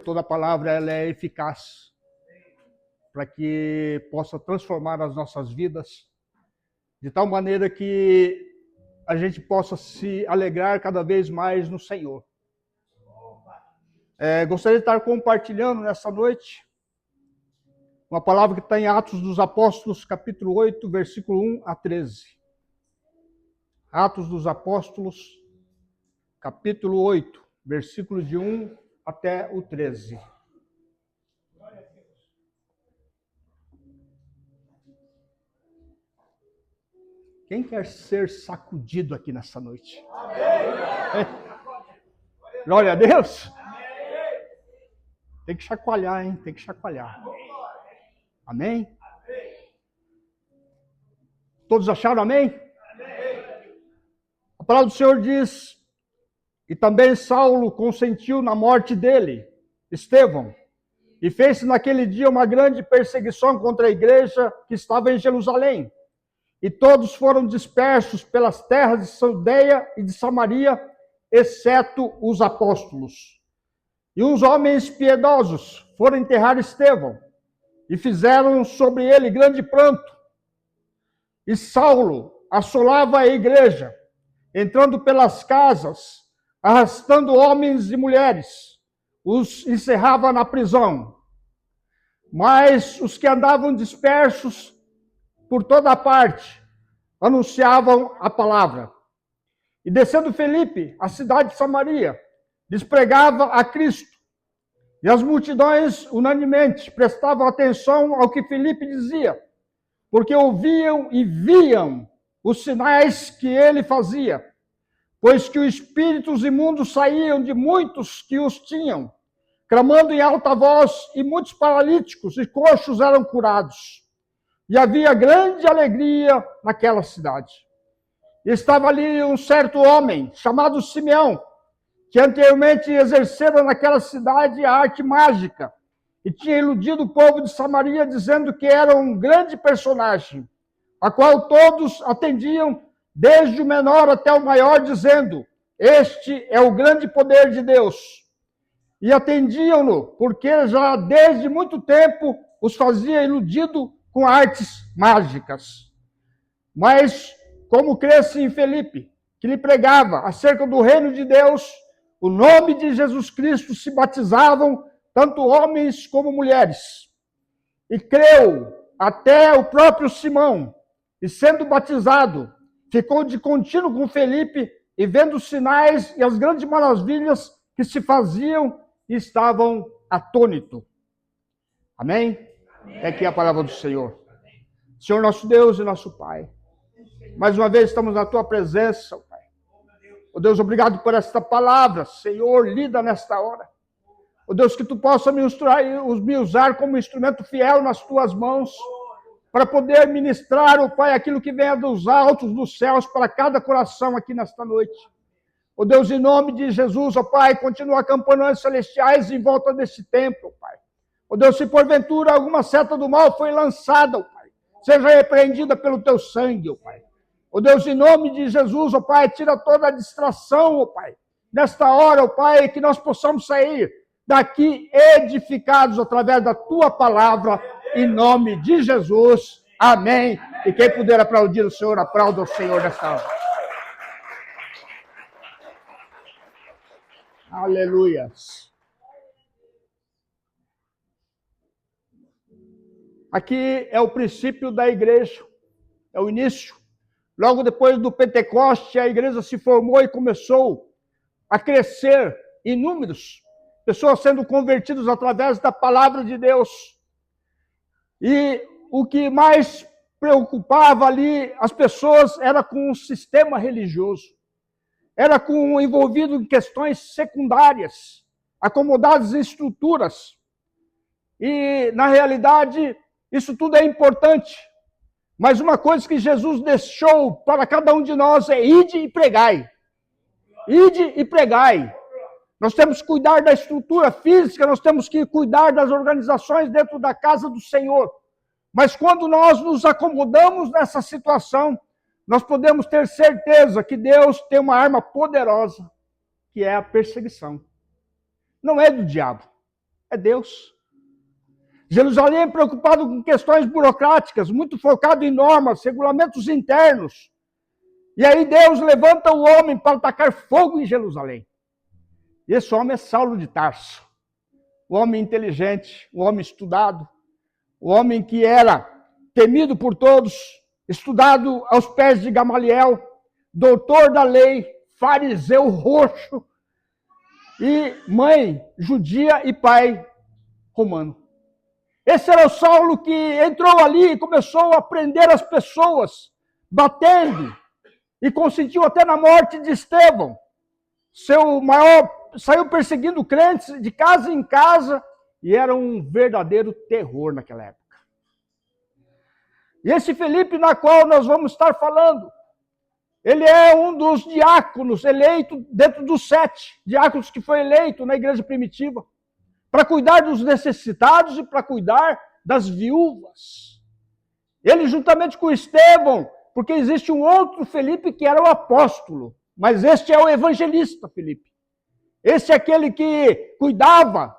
toda palavra ela é eficaz para que possa transformar as nossas vidas de tal maneira que a gente possa se alegrar cada vez mais no Senhor. Gostaria de estar compartilhando nessa noite uma palavra que está em Atos dos Apóstolos, capítulo 8, versículo 1 a 13. Atos dos Apóstolos, capítulo 8, versículos de 1 até o 13. Quem quer ser sacudido aqui nessa noite? Amém. Glória a Deus. Tem que chacoalhar, hein? Tem que chacoalhar. Amém? Todos acharam amém? A palavra do Senhor diz: e também Saulo consentiu na morte dele, Estevão, e fez-se naquele dia uma grande perseguição contra a igreja que estava em Jerusalém. E todos foram dispersos pelas terras de Judeia e de Samaria, exceto os apóstolos. E uns homens piedosos foram enterrar Estevão, e fizeram sobre ele grande pranto. E Saulo assolava a igreja, entrando pelas casas, arrastando homens e mulheres, os encerrava na prisão. Mas os que andavam dispersos por toda a parte, anunciavam a palavra. E descendo Felipe, a cidade de Samaria, lhes pregava a Cristo. E as multidões, unanimemente, prestavam atenção ao que Felipe dizia, porque ouviam e viam os sinais que ele fazia, pois que os espíritos imundos saíam de muitos que os tinham, clamando em alta voz, e muitos paralíticos e coxos eram curados. E havia grande alegria naquela cidade. E estava ali um certo homem, chamado Simeão, que anteriormente exercera naquela cidade a arte mágica, e tinha iludido o povo de Samaria, dizendo que era um grande personagem, a qual todos atendiam, desde o menor até o maior, dizendo: este é o grande poder de Deus. E atendiam-no, porque já desde muito tempo os fazia iludido com artes mágicas. Mas, como cresce em Felipe, que lhe pregava acerca do reino de Deus, o nome de Jesus Cristo, se batizavam tanto homens como mulheres. E creu até o próprio Simão, e sendo batizado, ficou de contínuo com Felipe, e vendo os sinais e as grandes maravilhas que se faziam, estavam atônitos. Amém? É aqui a palavra do Senhor. Senhor nosso Deus e nosso Pai, mais uma vez estamos na Tua presença, Pai. Oh Deus, obrigado por esta palavra, Senhor, lida nesta hora. Oh Deus, que Tu possa me usar como instrumento fiel nas Tuas mãos, para poder ministrar, oh Pai, aquilo que venha dos altos dos céus para cada coração aqui nesta noite. Oh Deus, em nome de Jesus, oh Pai, continua campanhas celestiais em volta deste templo, Pai. Oh Deus, se porventura alguma seta do mal foi lançada, oh Pai, seja repreendida pelo Teu sangue, oh Pai. Oh Deus, em nome de Jesus, oh Pai, tira toda a distração, oh Pai. Nesta hora, oh Pai, que nós possamos sair daqui edificados através da Tua palavra, em nome de Jesus. Amém. E quem puder aplaudir o Senhor, aplauda o Senhor nesta hora. Aleluia. Aqui é o princípio da igreja, é o início. Logo depois do Pentecoste, a igreja se formou e começou a crescer em números, pessoas sendo convertidas através da palavra de Deus. E o que mais preocupava ali as pessoas era com o sistema religioso, era envolvido em questões secundárias, acomodadas em estruturas. E, na realidade, isso tudo é importante. Mas uma coisa que Jesus deixou para cada um de nós é: ide e pregai. Ide e pregai. Nós temos que cuidar da estrutura física, nós temos que cuidar das organizações dentro da casa do Senhor. Mas quando nós nos acomodamos nessa situação, nós podemos ter certeza que Deus tem uma arma poderosa, que é a perseguição. Não é do diabo. É Deus. Jerusalém é preocupado com questões burocráticas, muito focado em normas, regulamentos internos. E aí Deus levanta o homem para tacar fogo em Jerusalém. E esse homem é Saulo de Tarso. O homem inteligente, o homem estudado, o homem que era temido por todos, estudado aos pés de Gamaliel, doutor da lei, fariseu roxo, e mãe judia e pai romano. Esse era o Saulo que entrou ali e começou a prender as pessoas, batendo, e consentiu até na morte de Estevão. Saiu perseguindo crentes de casa em casa, e era um verdadeiro terror naquela época. E esse Felipe, na qual nós vamos estar falando, ele é um dos diáconos eleito dentro dos 7 diáconos que foi eleito na igreja primitiva, para cuidar dos necessitados e para cuidar das viúvas. Ele, juntamente com Estevão, porque existe um outro Felipe que era o apóstolo, mas este é o evangelista Felipe. Esse é aquele que cuidava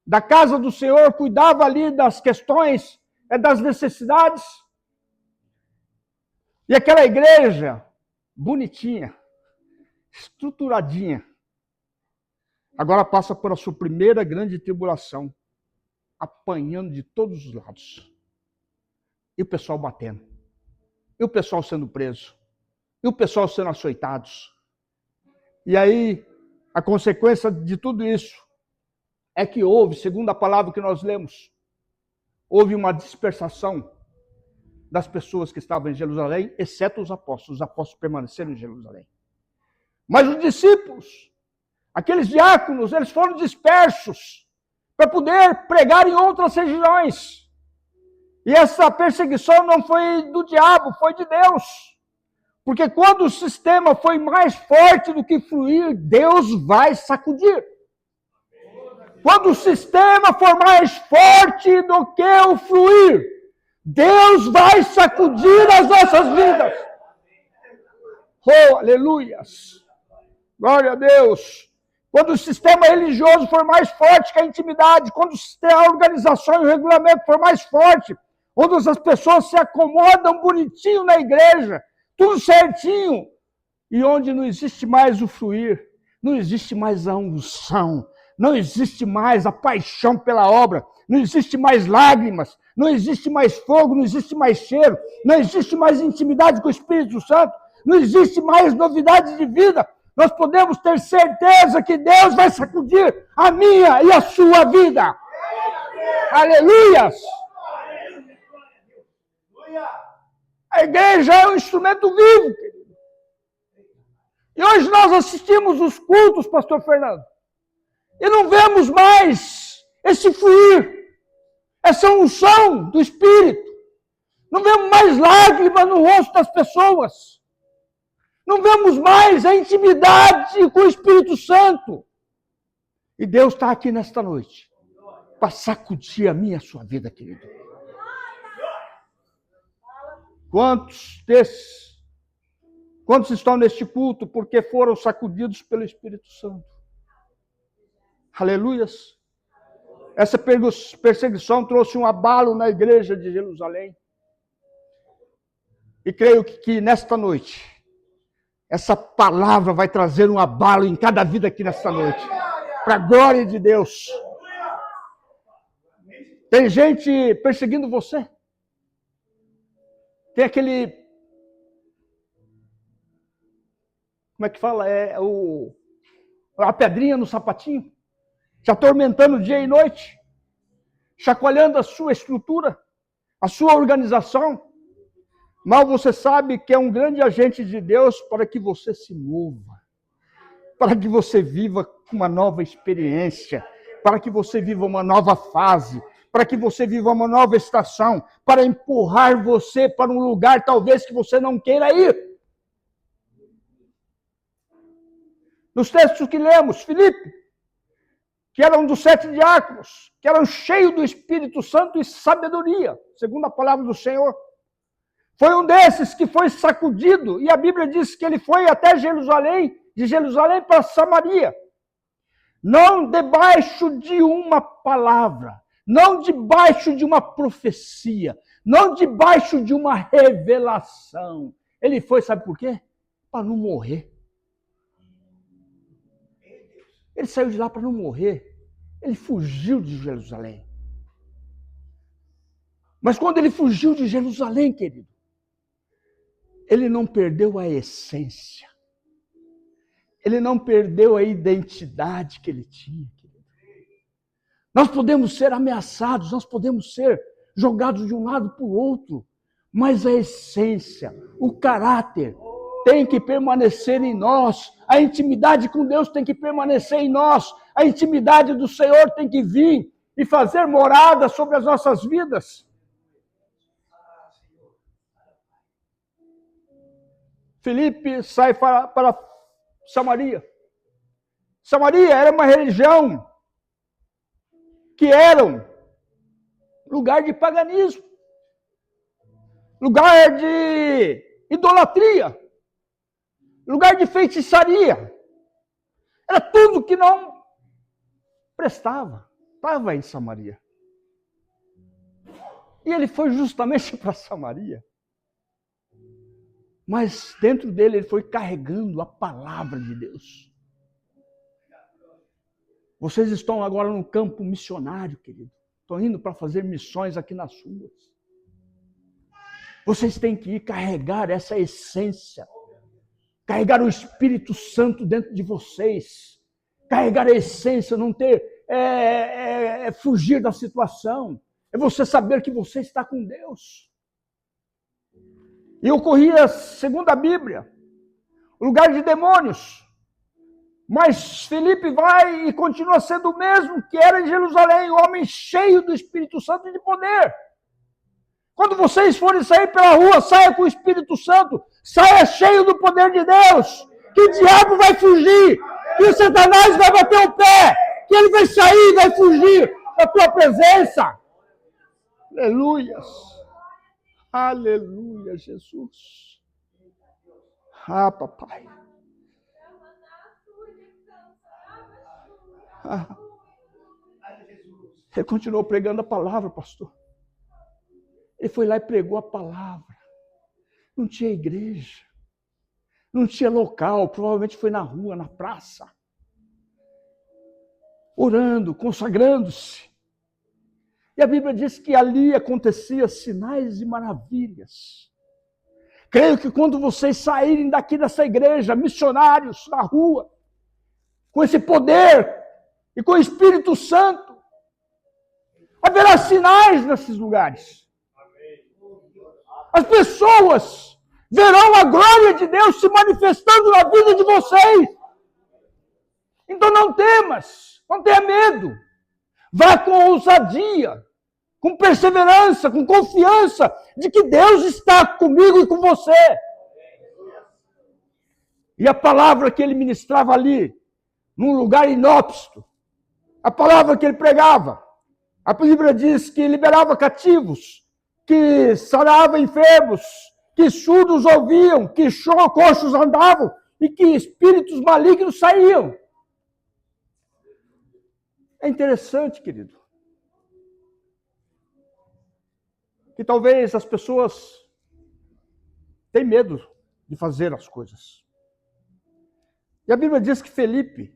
da casa do Senhor, cuidava ali das questões, das necessidades. E aquela igreja, bonitinha, estruturadinha, agora passa por a sua primeira grande tribulação, apanhando de todos os lados. E o pessoal batendo. E o pessoal sendo preso. E o pessoal sendo açoitados. E aí, a consequência de tudo isso é que houve, segundo a palavra que nós lemos, houve uma dispersação das pessoas que estavam em Jerusalém, exceto os apóstolos. Os apóstolos permaneceram em Jerusalém. Mas os discípulos, aqueles diáconos, eles foram dispersos para poder pregar em outras regiões. E essa perseguição não foi do diabo, foi de Deus. Porque quando o sistema foi mais forte do que fluir, Deus vai sacudir. Quando o sistema for mais forte do que o fluir, Deus vai sacudir as nossas vidas. Oh, aleluias. Glória a Deus. Quando o sistema religioso for mais forte que a intimidade, quando a organização e o regulamento for mais forte, onde as pessoas se acomodam bonitinho na igreja, tudo certinho, e onde não existe mais o fluir, não existe mais a unção, não existe mais a paixão pela obra, não existe mais lágrimas, não existe mais fogo, não existe mais cheiro, não existe mais intimidade com o Espírito Santo, não existe mais novidade de vida. Nós podemos ter certeza que Deus vai sacudir a minha e a sua vida. Aleluias! A igreja é um instrumento vivo, querido. E hoje nós assistimos os cultos, pastor Fernando, e não vemos mais esse fluir, essa unção do Espírito. Não vemos mais lágrimas no rosto das pessoas. Não vemos mais a intimidade com o Espírito Santo. E Deus está aqui nesta noite para sacudir a minha e a sua vida, querido. Quantos estão neste culto porque foram sacudidos pelo Espírito Santo? Aleluias. Essa perseguição trouxe um abalo na igreja de Jerusalém. E creio que nesta noite, essa palavra vai trazer um abalo em cada vida aqui nesta noite. Para a glória de Deus. Tem gente perseguindo você. Tem aquele... Como é que fala? A pedrinha no sapatinho. Te atormentando dia e noite. Chacoalhando a sua estrutura. A sua organização. Mal você sabe que é um grande agente de Deus para que você se mova, para que você viva uma nova experiência, para que você viva uma nova fase, para que você viva uma nova estação, para empurrar você para um lugar talvez que você não queira ir. Nos textos que lemos, Filipe, que era um dos 7 diáconos, que eram cheios do Espírito Santo e sabedoria, segundo a palavra do Senhor, foi um desses que foi sacudido, e a Bíblia diz que ele foi até Jerusalém, de Jerusalém para Samaria. não debaixo de uma palavra, não debaixo de uma profecia, não debaixo de uma revelação. Ele foi, sabe por quê? Para não morrer. Ele saiu de lá para não morrer. Ele fugiu de Jerusalém. Mas quando ele fugiu de Jerusalém, querido, ele não perdeu a essência. Ele não perdeu a identidade que ele tinha, querido. Nós podemos ser ameaçados, nós podemos ser jogados de um lado para o outro, mas a essência, o caráter tem que permanecer em nós. A intimidade com Deus tem que permanecer em nós. A intimidade do Senhor tem que vir e fazer morada sobre as nossas vidas. Filipe sai para Samaria. Samaria era uma região que era um lugar de paganismo, lugar de idolatria, lugar de feitiçaria. Era tudo que não prestava. Estava em Samaria. E ele foi justamente para Samaria. Mas dentro dele ele foi carregando a palavra de Deus. Vocês estão agora no campo missionário, querido. Estão indo para fazer missões aqui nas ruas. Vocês têm que ir carregar essa essência. Carregar o Espírito Santo dentro de vocês. Carregar a essência, não ter... fugir da situação. É você saber que você está com Deus. E ocorria, segundo a Bíblia, lugar de demônios. Mas Filipe vai e continua sendo o mesmo que era em Jerusalém, o homem cheio do Espírito Santo e de poder. Quando vocês forem sair pela rua, saia com o Espírito Santo, saia cheio do poder de Deus, que o diabo vai fugir, que o Satanás vai bater o pé, que ele vai sair, vai fugir da tua presença. Aleluias. Aleluia, Jesus. Ah, papai. Ah. Ele continuou pregando a palavra, pastor. Ele foi lá e pregou a palavra. Não tinha igreja. Não tinha local. Provavelmente foi na rua, na praça. Orando, consagrando-se. E a Bíblia diz que ali acontecia sinais e maravilhas. Creio que quando vocês saírem daqui dessa igreja, missionários na rua, com esse poder e com o Espírito Santo, haverá sinais nesses lugares. As pessoas verão a glória de Deus se manifestando na vida de vocês. Então não temas, não tenha medo. Vá com ousadia, com perseverança, com confiança de que Deus está comigo e com você. E a palavra que ele ministrava ali, num lugar inóspito, a palavra que ele pregava, a Bíblia diz que liberava cativos, que sarava enfermos, que surdos ouviam, que coxos andavam e que espíritos malignos saíam. É interessante, querido, que talvez as pessoas tenham medo de fazer as coisas. E a Bíblia diz que Felipe,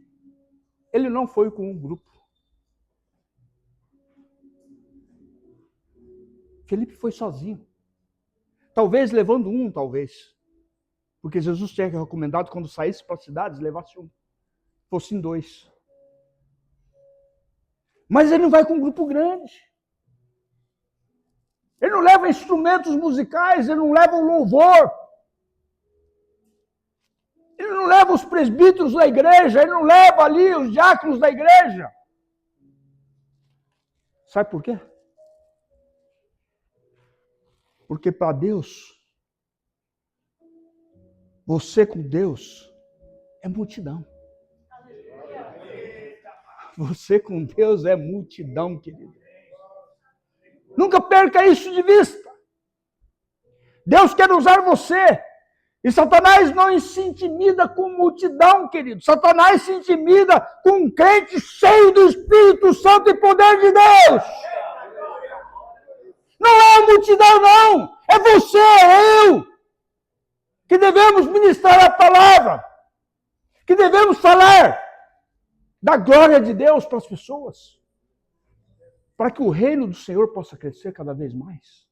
ele não foi com um grupo. Felipe foi sozinho. Talvez levando um, talvez. Porque Jesus tinha recomendado quando saísse para as cidades, levasse um. Fossem dois. Mas ele não vai com um grupo grande. Ele não leva instrumentos musicais, ele não leva o louvor. Ele não leva os presbíteros da igreja, ele não leva ali os diáconos da igreja. Sabe por quê? Porque para Deus, você com Deus é multidão. Você com Deus é multidão, querido. Nunca perca isso de vista. Deus quer usar você. E Satanás não se intimida com multidão, querido. Satanás se intimida com um crente cheio do Espírito Santo e poder de Deus. Não é a multidão, não. É você, é eu. Que devemos ministrar a palavra. Que devemos falar da glória de Deus para as pessoas. Para que o reino do Senhor possa crescer cada vez mais.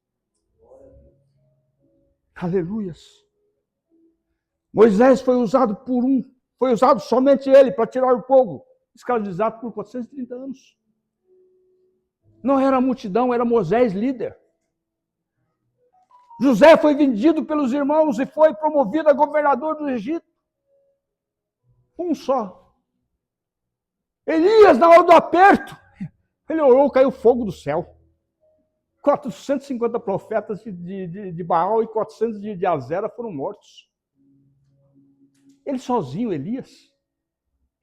Aleluias. Moisés foi usado foi usado somente ele para tirar o povo escravizado por 430 anos. Não era a multidão, era Moisés líder. José foi vendido pelos irmãos e foi promovido a governador do Egito. Um só. Elias, na hora do aperto, ele orou, caiu fogo do céu. 450 profetas de Baal e 400 de Azera foram mortos. Ele sozinho, Elias.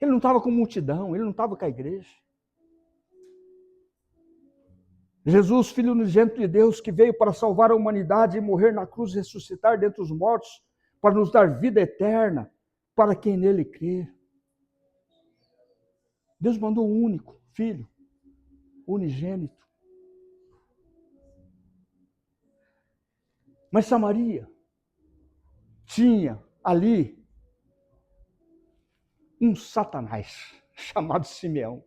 Ele não estava com multidão, ele não estava com a igreja. Jesus, Filho unigênito de Deus, que veio para salvar a humanidade e morrer na cruz e ressuscitar dentre os mortos, para nos dar vida eterna, para quem nele crer. Deus mandou o único Filho, unigênito. Mas Samaria tinha ali um Satanás chamado Simeão.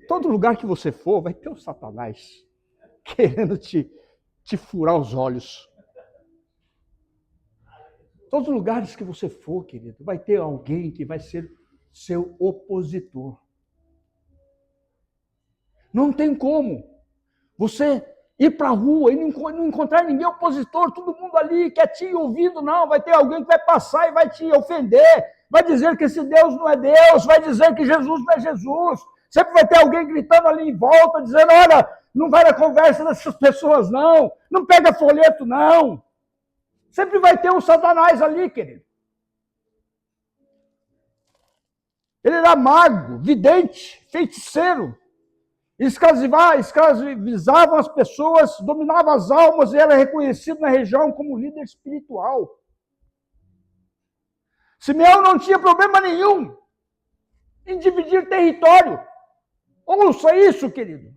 Todo lugar que você for, vai ter um Satanás querendo te furar os olhos. Todos os lugares que você for, querido, vai ter alguém que vai ser seu opositor. Não tem como você ir para a rua e não encontrar ninguém opositor, todo mundo ali quietinho, ouvindo, não. Vai ter alguém que vai passar e vai te ofender, vai dizer que esse Deus não é Deus, vai dizer que Jesus não é Jesus. Sempre vai ter alguém gritando ali em volta, dizendo, olha, não vai na conversa dessas pessoas, não. Não pega folheto, não. Sempre vai ter um Satanás ali, querido. Ele era mago, vidente, feiticeiro. Escravizavam as pessoas, dominavam as almas e era reconhecido na região como líder espiritual. Simeão não tinha problema nenhum em dividir território. Ouça isso, querido.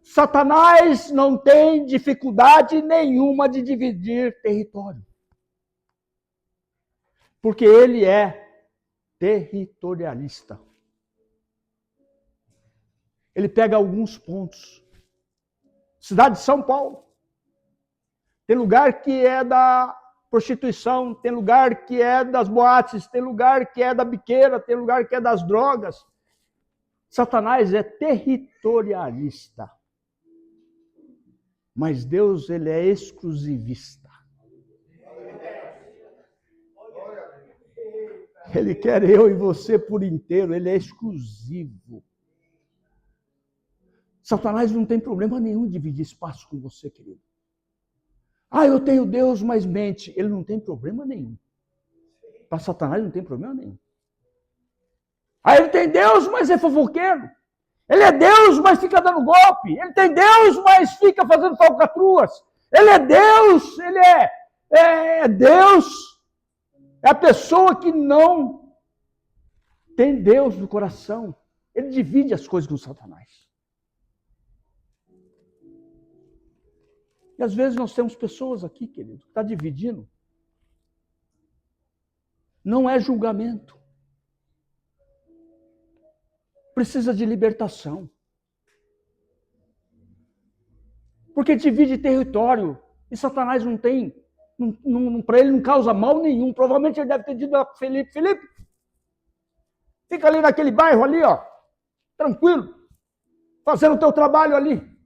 Satanás não tem dificuldade nenhuma de dividir território. Porque ele é territorialista. Ele pega alguns pontos. Cidade de São Paulo. Tem lugar que é da prostituição, tem lugar que é das boates, tem lugar que é da biqueira, tem lugar que é das drogas. Satanás é territorialista. Mas Deus, ele é exclusivista. Ele quer eu e você por inteiro, ele é exclusivo. Satanás não tem problema nenhum em dividir espaço com você, querido. Ah, eu tenho Deus, mas mente. Ele não tem problema nenhum. Para Satanás não tem problema nenhum. Ah, ele tem Deus, mas é fofoqueiro. Ele é Deus, mas fica dando golpe. Ele tem Deus, mas fica fazendo falcatruas. Ele é Deus, ele é Deus. É a pessoa que não tem Deus no coração. Ele divide as coisas com Satanás. E às vezes nós temos pessoas aqui, querido, que estão dividindo. Não é julgamento. Precisa de libertação. Porque divide território. E Satanás não tem, para ele não causa mal nenhum. Provavelmente ele deve ter dito a Felipe, fica ali naquele bairro ali, ó, tranquilo, fazendo o teu trabalho ali.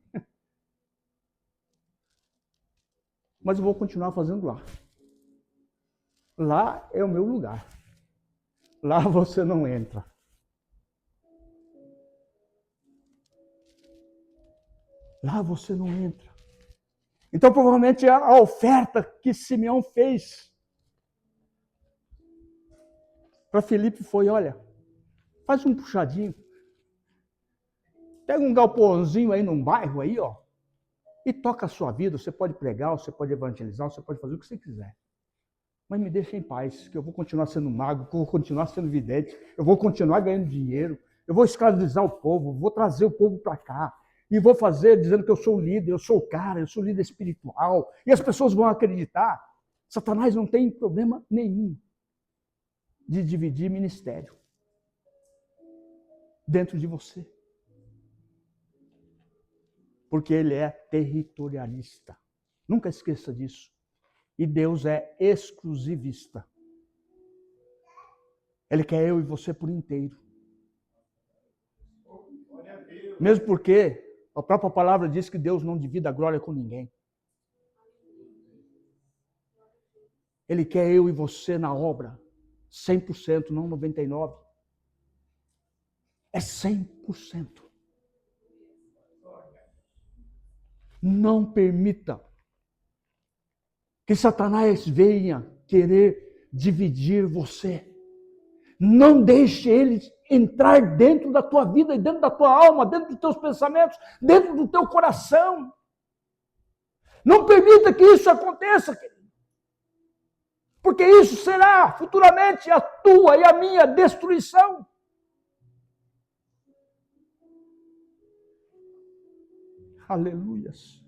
Mas eu vou continuar fazendo lá. Lá é o meu lugar. Lá você não entra. Lá você não entra. Então, provavelmente, a oferta que Simeão fez para Felipe foi, olha, faz um puxadinho. Pega um galpãozinho aí num bairro aí, ó. E toca a sua vida, você pode pregar, você pode evangelizar, você pode fazer o que você quiser. Mas me deixa em paz, que eu vou continuar sendo mago, que eu vou continuar sendo vidente, eu vou continuar ganhando dinheiro, eu vou escravizar o povo, vou trazer o povo para cá, e vou fazer dizendo que eu sou o líder, eu sou o cara, eu sou o líder espiritual, e as pessoas vão acreditar. Satanás não tem problema nenhum de dividir ministério dentro de você. Porque ele é territorialista. Nunca esqueça disso. E Deus é exclusivista. Ele quer eu e você por inteiro. Mesmo porque a própria palavra diz que Deus não divide a glória com ninguém. Ele quer eu e você na obra 100%, não 99%. É 100%. Não permita que Satanás venha querer dividir você. Não deixe ele entrar dentro da tua vida, dentro da tua alma, dentro dos teus pensamentos, dentro do teu coração. Não permita que isso aconteça, querido. Porque isso será futuramente a tua e a minha destruição. Aleluias.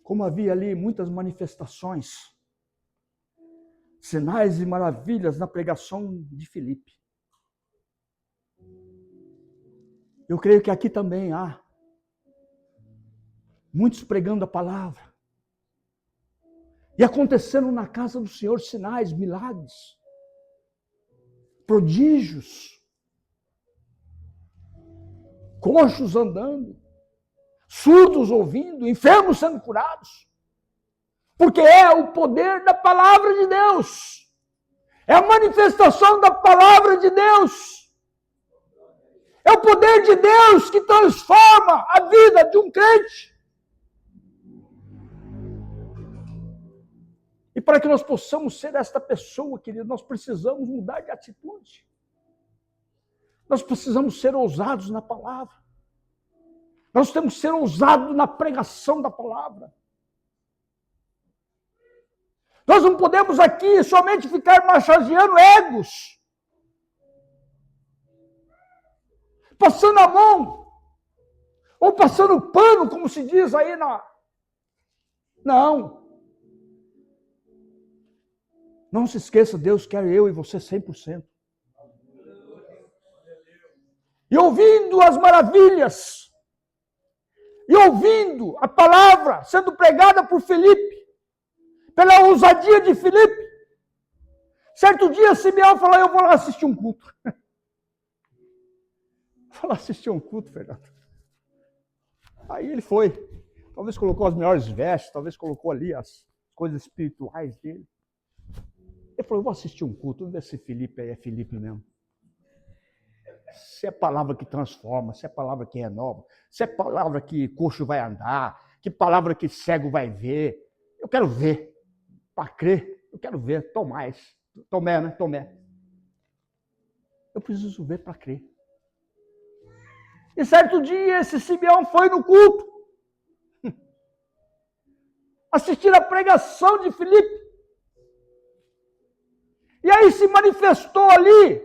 Como havia ali muitas manifestações, sinais e maravilhas na pregação de Filipe. Eu creio que aqui também há muitos pregando a palavra. E acontecendo na casa do Senhor sinais, milagres, prodígios, coxos andando, surdos ouvindo, enfermos sendo curados. Porque é o poder da palavra de Deus. É a manifestação da palavra de Deus. É o poder de Deus que transforma a vida de um crente. E para que nós possamos ser esta pessoa, querido, nós precisamos mudar de atitude. Nós precisamos ser ousados na palavra. Nós temos que ser ousados na pregação da palavra. Nós não podemos aqui somente ficar massageando egos. Passando a mão. Ou passando pano, como se diz aí na... Não. Não se esqueça, Deus quer eu e você 100%. E ouvindo as maravilhas, e ouvindo a palavra sendo pregada por Filipe, pela ousadia de Filipe, certo dia Simeão falou, eu vou lá assistir um culto. Vou lá assistir um culto, Fernando. Aí ele foi, talvez colocou as melhores vestes, talvez colocou ali as coisas espirituais dele. Ele falou, eu vou assistir um culto, vamos ver se Filipe aí é Filipe mesmo. Se é palavra que transforma, se é palavra que renova, se é palavra que coxo vai andar, que palavra que cego vai ver. Eu quero ver, para crer, eu quero ver, Tomé, né? Tomé. Eu preciso ver para crer. E certo dia esse Simeão foi no culto, assistir a pregação de Filipe. E aí se manifestou ali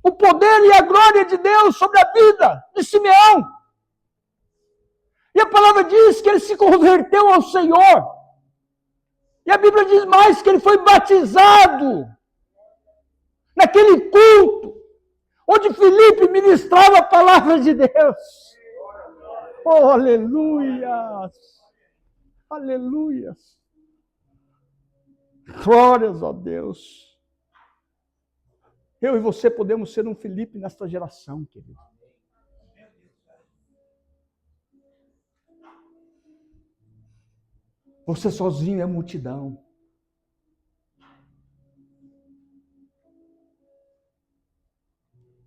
o poder e a glória de Deus sobre a vida de Simeão. E a palavra diz que ele se converteu ao Senhor. E a Bíblia diz mais que ele foi batizado naquele culto onde Filipe ministrava a palavra de Deus. Oh, aleluias! Aleluias! Glórias a Deus! Eu e você podemos ser um Filipe nesta geração, querido. Você sozinho é multidão.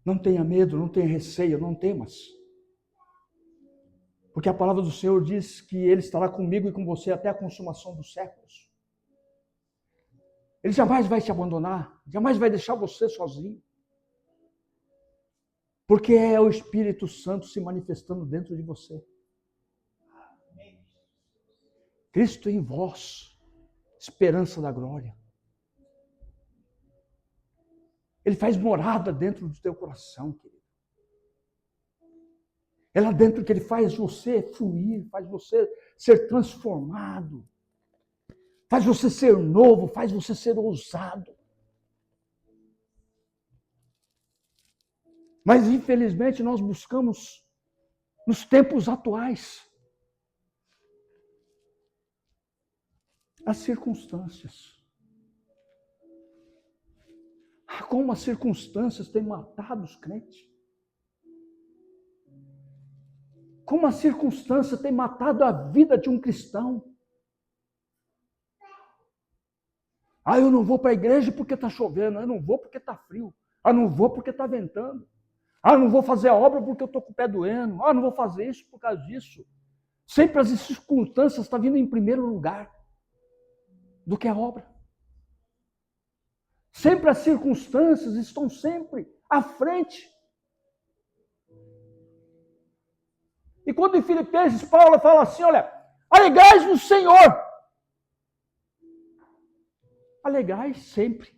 Não tenha medo, não tenha receio, não temas. Porque a palavra do Senhor diz que Ele estará comigo e com você até a consumação dos séculos. Ele jamais vai te abandonar, jamais vai deixar você sozinho. Porque é o Espírito Santo se manifestando dentro de você. Cristo em vós, esperança da glória. Ele faz morada dentro do teu coração, querido. É lá dentro que ele faz você fluir, faz você ser transformado, faz você ser novo, faz você ser ousado. Mas, infelizmente, nós buscamos, nos tempos atuais, as circunstâncias. Como as circunstâncias têm matado os crentes. Como a circunstância tem matado a vida de um cristão. Eu não vou para a igreja porque está chovendo. Eu não vou porque está frio. Eu não vou porque está ventando. Eu não vou fazer a obra porque eu estou com o pé doendo. Eu não vou fazer isso por causa disso. Sempre as circunstâncias estão vindo em primeiro lugar do que a obra. Sempre as circunstâncias estão sempre à frente. E quando em Filipenses, Paulo fala assim, olha, alegais no Senhor. Alegais sempre.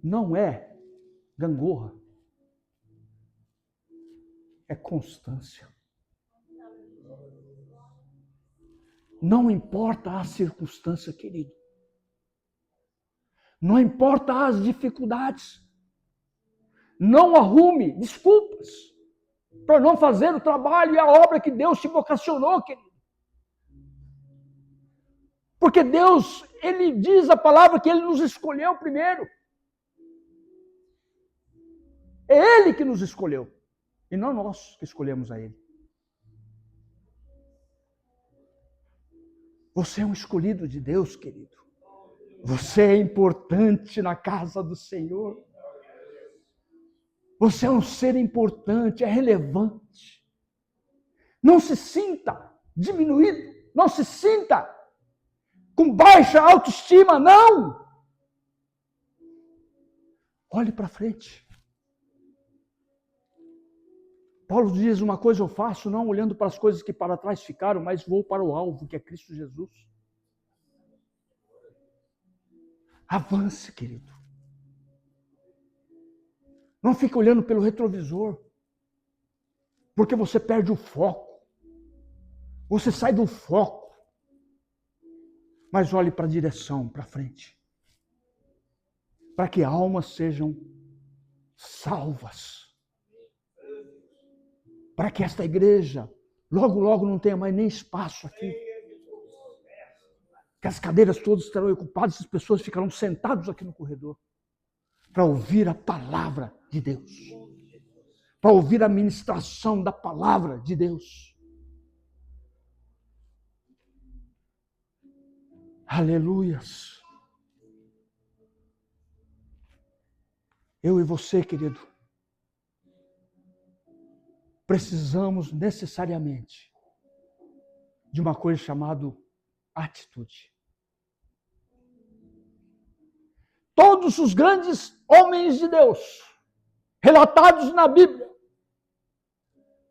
Não é gangorra. É constância. Não importa a circunstância, querido. Não importa as dificuldades. Não arrume desculpas para não fazer o trabalho e a obra que Deus te vocacionou, querido. Porque Deus, Ele diz a palavra que Ele nos escolheu primeiro. É Ele que nos escolheu. E não nós que escolhemos a Ele. Você é um escolhido de Deus, querido. Você é importante na casa do Senhor. Você é um ser importante, é relevante. Não se sinta diminuído. Não se sinta com baixa autoestima, não. Olhe para frente. Paulo diz, uma coisa eu faço, não olhando para as coisas que para trás ficaram, mas vou para o alvo, que é Cristo Jesus. Avance, querido. Não fique olhando pelo retrovisor, porque você perde o foco. Você sai do foco. Mas olhe para a direção, para frente. Para que almas sejam salvas. Para que esta igreja, logo, logo não tenha mais nem espaço aqui. Que as cadeiras todas estarão ocupadas, as pessoas ficarão sentadas aqui no corredor. Para ouvir a palavra de Deus. Para ouvir a ministração da palavra de Deus. Aleluias. Eu e você, querido, precisamos necessariamente de uma coisa chamada atitude. Todos os grandes homens de Deus, relatados na Bíblia,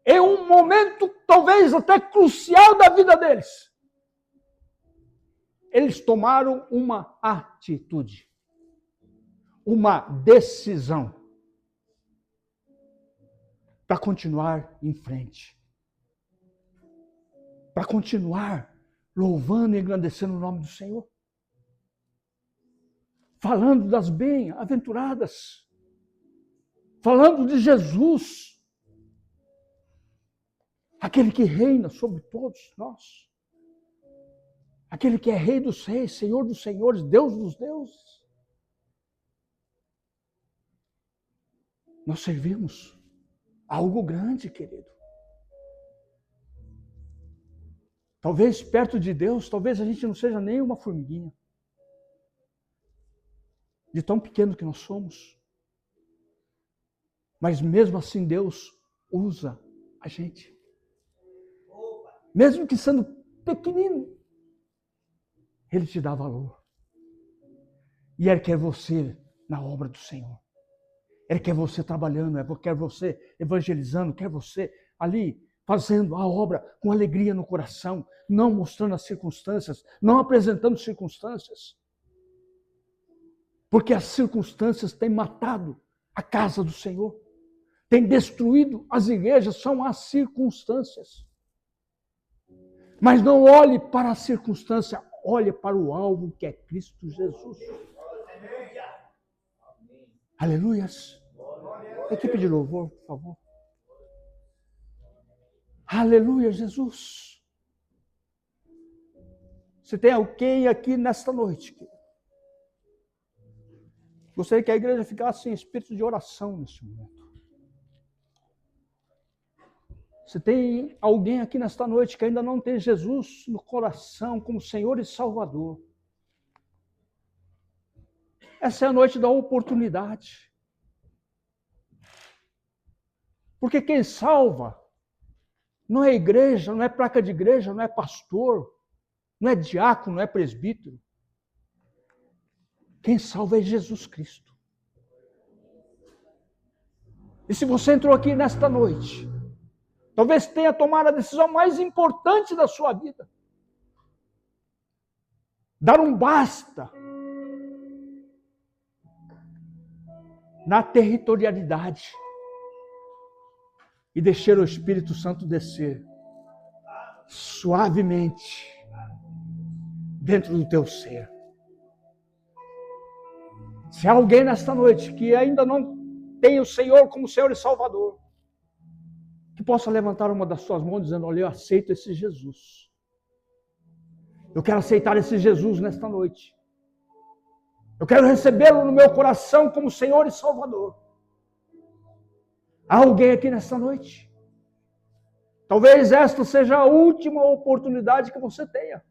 em um momento talvez até crucial da vida deles, eles tomaram uma atitude, uma decisão para continuar em frente, para continuar louvando e engrandecendo o nome do Senhor. Falando das bem-aventuradas, falando de Jesus, aquele que reina sobre todos nós, aquele que é Rei dos Reis, Senhor dos Senhores, Deus dos deuses. Nós servimos algo grande, querido. Talvez perto de Deus, talvez a gente não seja nem uma formiguinha. De tão pequeno que nós somos. Mas mesmo assim Deus usa a gente. Mesmo que sendo pequenino, Ele te dá valor. E Ele quer você na obra do Senhor. Ele quer você trabalhando, quer você evangelizando, quer você ali fazendo a obra com alegria no coração, não mostrando as circunstâncias, não apresentando circunstâncias. Porque as circunstâncias têm matado a casa do Senhor, têm destruído as igrejas, são as circunstâncias. Mas não olhe para a circunstância, olhe para o alvo que é Cristo Jesus. Aleluias. Equipe de louvor, por favor. Aleluia, Jesus. Se tem alguém aqui nesta noite, gostaria que a igreja ficasse em espírito de oração neste momento. Se tem alguém aqui nesta noite que ainda não tem Jesus no coração como Senhor e Salvador, essa é a noite da oportunidade. Porque quem salva não é igreja, não é placa de igreja, não é pastor, não é diácono, não é presbítero. Quem salva é Jesus Cristo. E se você entrou aqui nesta noite, talvez tenha tomado a decisão mais importante da sua vida. Dar um basta na territorialidade e deixar o Espírito Santo descer suavemente dentro do teu ser. Se há alguém nesta noite que ainda não tem o Senhor como Senhor e Salvador, que possa levantar uma das suas mãos dizendo: olha, eu aceito esse Jesus. Eu quero aceitar esse Jesus nesta noite. Eu quero recebê-lo no meu coração como Senhor e Salvador. Há alguém aqui nesta noite? Talvez esta seja a última oportunidade que você tenha.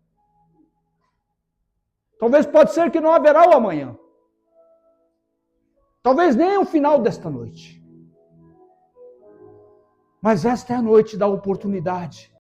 Talvez pode ser que não haverá o amanhã. Talvez nem o final desta noite. Mas esta é a noite da oportunidade